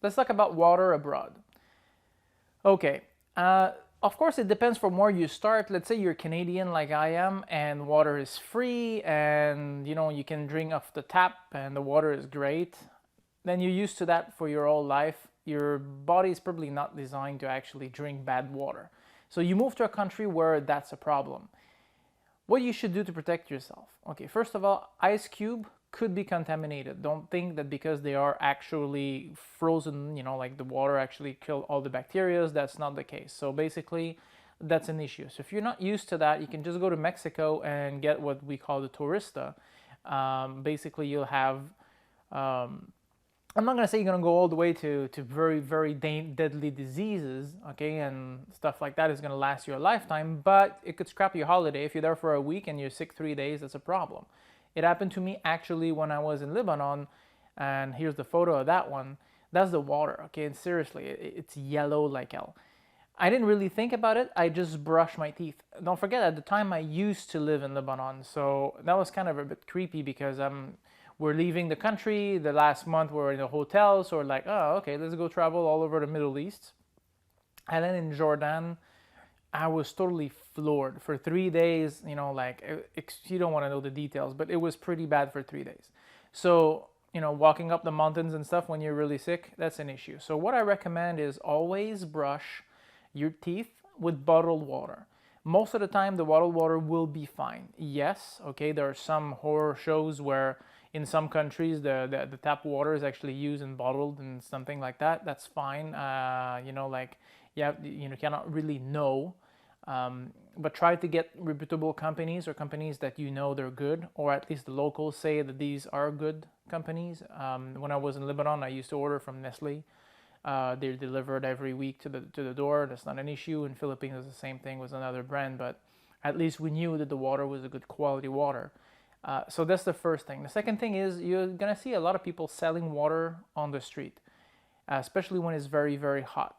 let's talk about water abroad. Okay, of course it depends from where you start. Let's say you're Canadian like I am and water is free and you can drink off the tap and the water is great. Then you're used to that for your whole life. Your body is probably not designed to actually drink bad water. So you move to a country where that's a problem. What you should do to protect yourself? Okay, first of all, ice cube could be contaminated. Don't think that because they are actually frozen, like the water actually killed all the bacteria. That's not the case. So basically, that's an issue. So if you're not used to that, you can just go to Mexico and get what we call the turista. Basically, you'll have I'm not going to say you're going to go all the way to very, very deadly diseases, okay, and stuff like that is going to last you a lifetime, but it could scrap your holiday. If you're there for a week and you're sick 3 days, that's a problem. It happened to me actually when I was in Lebanon, and here's the photo of that one. That's the water, okay, and seriously, it's yellow like hell. I didn't really think about it. I just brushed my teeth. Don't forget, at the time I used to live in Lebanon, so that was kind of a bit creepy because we're leaving the country. The last month we're in a hotel, so we're like, oh, okay, let's go travel all over the Middle East. And then in Jordan, I was totally floored for 3 days. You don't want to know the details, but it was pretty bad for 3 days. So, walking up the mountains and stuff when you're really sick, that's an issue. So what I recommend is always brush your teeth with bottled water. Most of the time, the bottled water will be fine. Yes, okay, there are some horror shows where in some countries the tap water is actually used and bottled and something like that. That's fine. You cannot really know. But try to get reputable companies or companies that they're good, or at least the locals say that these are good companies. When I was in Lebanon, I used to order from Nestle. They're delivered every week to the door. That's not an issue. In Philippines, it's the same thing with another brand, but at least we knew that the water was a good quality water. So that's the first thing. The second thing is you're gonna see a lot of people selling water on the street, especially when it's very, very hot.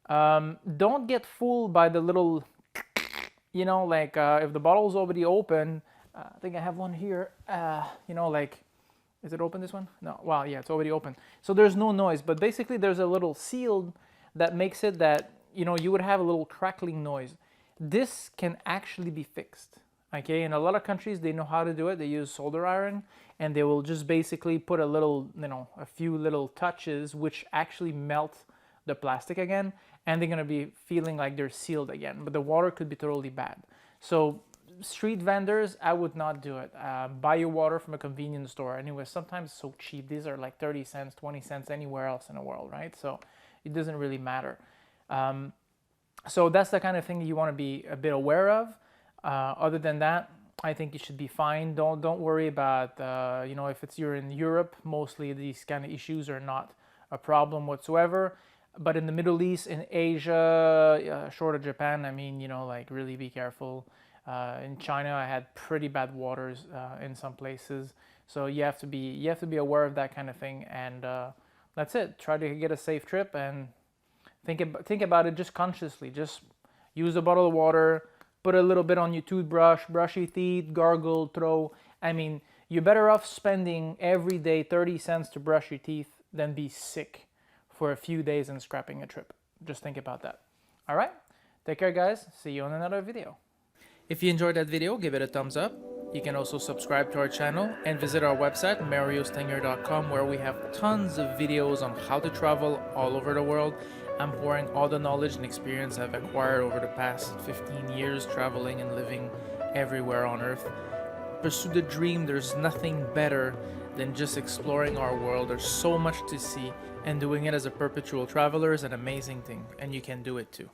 Don't get fooled by the little, if the bottle's already open, I think I have one here, is it open, this one? No, wow, yeah, it's already open. So there's no noise, but basically there's a little seal that makes it that, you would have a little crackling noise. This can actually be fixed, okay? In a lot of countries, they know how to do it. They use solder iron, and they will just basically put a few little touches, which actually melt the plastic again, and they're gonna be feeling like they're sealed again, but the water could be totally bad. So street vendors, I would not do it. Buy your water from a convenience store. Anyway, sometimes it's so cheap. These are like 30 cents, 20 cents anywhere else in the world, right? So it doesn't really matter. So that's the kind of thing that you want to be a bit aware of. Other than that, I think you should be fine. Don't worry about, if you're in Europe, mostly these kind of issues are not a problem whatsoever. But in the Middle East, in Asia, short of Japan, really be careful. In China, I had pretty bad waters in some places, so you have to be aware of that kind of thing. And that's it. Try to get a safe trip and think about it just consciously. Just use a bottle of water, put a little bit on your toothbrush, brush your teeth, gargle, throw. You're better off spending every day 30 cents to brush your teeth than be sick for a few days and scrapping a trip. Just think about that. All right, take care, guys. See you on another video. If you enjoyed that video, give it a thumbs up. You can also subscribe to our channel and visit our website, mariostenger.com, where we have tons of videos on how to travel all over the world. I'm pouring all the knowledge and experience I've acquired over the past 15 years traveling and living everywhere on Earth. Pursue the dream. There's nothing better than just exploring our world. There's so much to see, and doing it as a perpetual traveler is an amazing thing, and you can do it too.